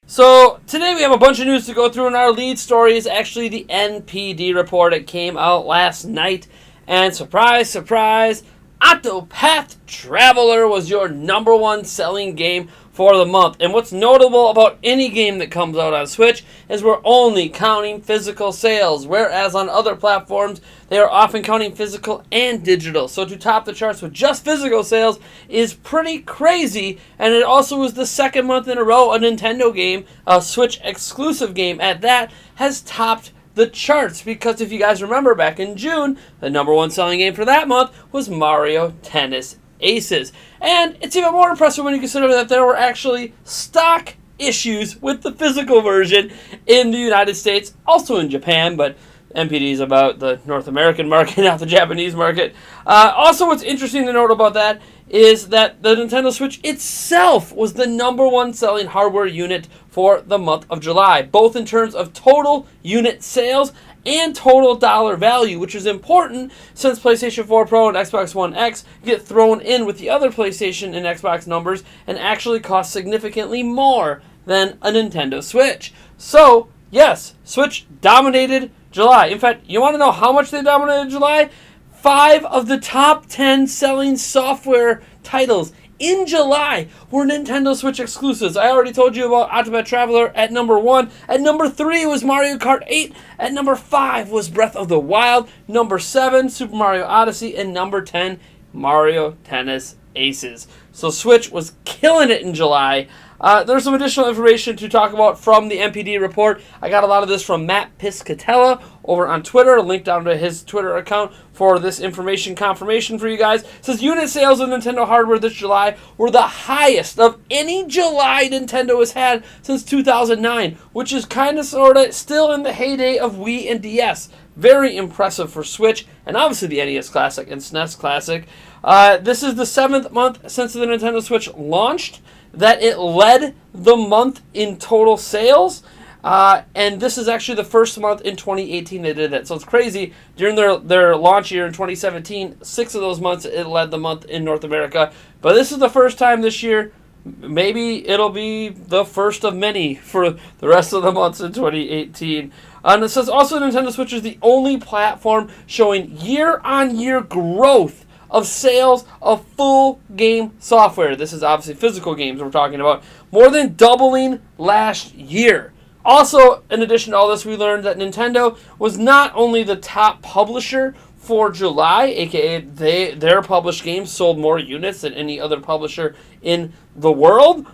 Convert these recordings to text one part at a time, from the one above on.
So today we have a bunch of news to go through, and our lead story is actually the NPD report. It came out last night, and surprise, surprise, Octopath Traveler was your #1 selling game for the month. And what's notable about any game that comes out on Switch is we're only counting physical sales, whereas on other platforms they are often counting physical and digital. So to top the charts with just physical sales is pretty crazy, and it also was the second month in a row a Nintendo game, a Switch exclusive game at that, has topped the charts, because if you guys remember back in June, the #1 selling game for that month was Mario Tennis Aces. And it's even more impressive when you consider that there were actually stock issues with the physical version in the United States, also in Japan, but NPD is about the North American market, not the Japanese market. Also, what's interesting to note about that is that the Nintendo Switch itself was the #1 selling hardware unit for the month of July, both in terms of total unit sales and total dollar value, which is important since PlayStation 4 Pro and Xbox One X get thrown in with the other PlayStation and Xbox numbers and actually cost significantly more than a Nintendo Switch. So, yes, Switch dominated July. In fact, you want to know how much they dominated July? 5 of the top 10 selling software titles in July were Nintendo Switch exclusives. I already told you about Octopath Traveler at #1. At #3 was Mario Kart 8. At #5 was Breath of the Wild. #7, Super Mario Odyssey. And #10, Mario Tennis Aces. So Switch was killing it in July. There's some additional information to talk about from the NPD report. I got a lot of this from Matt Piscatella over on Twitter. A link down to his Twitter account for this information confirmation for you guys. It says unit sales of Nintendo hardware this July were the highest of any July Nintendo has had since 2009, which is kind of sort of still in the heyday of Wii and DS. Very impressive for Switch, and obviously the NES Classic and SNES Classic. This is the 7th month since the Nintendo Switch launched that it led the month in total sales, and this is actually the first month in 2018 they did that. So it's crazy. During their launch year in 2017, 6 of those months it led the month in North America. But this is the first time this year. Maybe it'll be the first of many for the rest of the months in 2018. And it says also Nintendo Switch is the only platform showing year-on-year growth of sales of full game software. This is obviously physical games we're talking about. More than doubling last year. Also, in addition to all this, we learned that Nintendo was not only the top publisher for July, aka their published games sold more units than any other publisher in the world.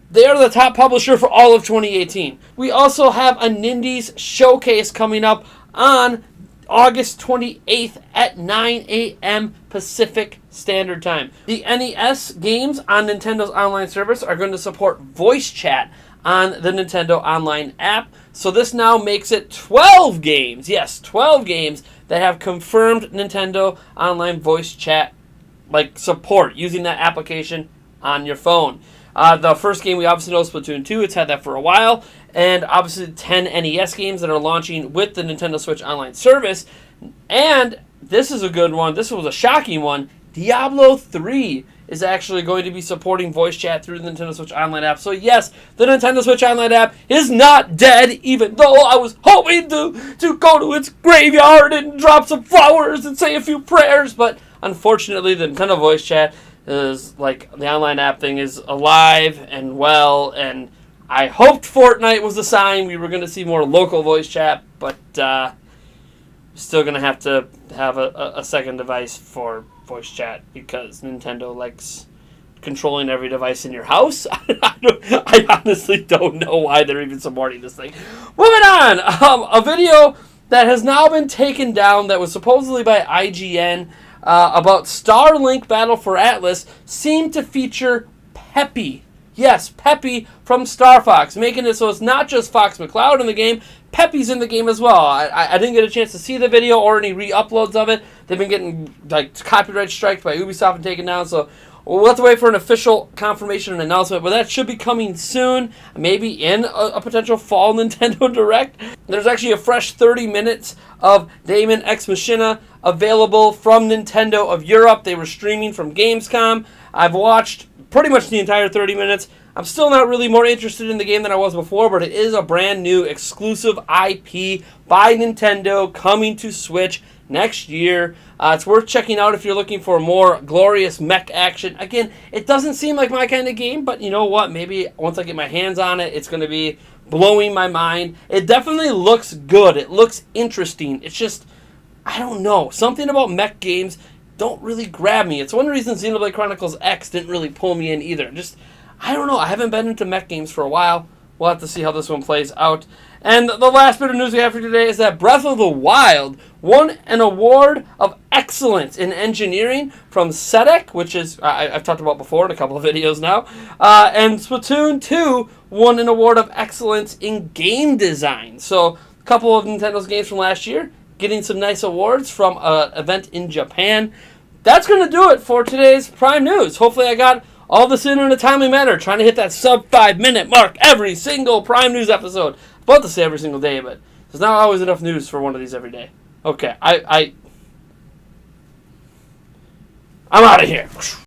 They are the top publisher for all of 2018. We also have a Nindies showcase coming up on August 28th at 9 a.m. Pacific Standard Time. The NES games on Nintendo's online service are going to support voice chat on the Nintendo Online app. So this now makes it 12 games. Yes, 12 games that have confirmed Nintendo Online voice chat support using that application on your phone. The first game we obviously know is Splatoon 2. It's had that for a while. And obviously 10 NES games that are launching with the Nintendo Switch Online service. And this is a good one. This was a shocking one. Diablo 3 is actually going to be supporting voice chat through the Nintendo Switch Online app. So yes, the Nintendo Switch Online app is not dead, even though I was hoping to go to its graveyard and drop some flowers and say a few prayers. But unfortunately, the Nintendo voice chat is the online app thing is alive and well, and I hoped Fortnite was a sign we were going to see more local voice chat, but still going to have a second device for voice chat because Nintendo likes controlling every device in your house. I honestly don't know why they're even supporting this thing. Moving on, a video that has now been taken down that was supposedly by IGN about Starlink Battle for Atlas seemed to feature Peppy. Yes, Peppy from Star Fox, making it so it's not just Fox McCloud in the game, Peppy's in the game as well. I didn't get a chance to see the video or any re-uploads of it. They've been getting copyright striked by Ubisoft and taken down, so we'll have to wait for an official confirmation and announcement, but that should be coming soon, maybe in a potential fall Nintendo Direct. There's actually a fresh 30 minutes of Daemon X Machina available from Nintendo of Europe. They were streaming from Gamescom. I've watched pretty much the entire 30 minutes. I'm still not really more interested in the game than I was before, but it is a brand new exclusive IP by Nintendo coming to Switch next year. It's worth checking out if you're looking for more glorious mech action. Again, it doesn't seem like my kind of game, but you know what? Maybe once I get my hands on it, it's going to be blowing my mind. It definitely looks good. It looks interesting. It's just, I don't know. Something about mech games don't really grab me. It's one reason Xenoblade Chronicles X didn't really pull me in either. Just, I don't know. I haven't been into mech games for a while. We'll have to see how this one plays out. And the last bit of news we have for today is that Breath of the Wild won an award of excellence in engineering from SEDEC, which is, I've talked about before in a couple of videos now. And Splatoon 2 won an award of excellence in game design. So a couple of Nintendo's games from last year getting some nice awards from an event in Japan. That's going to do it for today's Prime News. Hopefully I got all this in a timely manner, trying to hit that sub 5 minute mark every single Prime News episode. About to say every single day, but there's not always enough news for one of these every day. Okay, I'm out of here.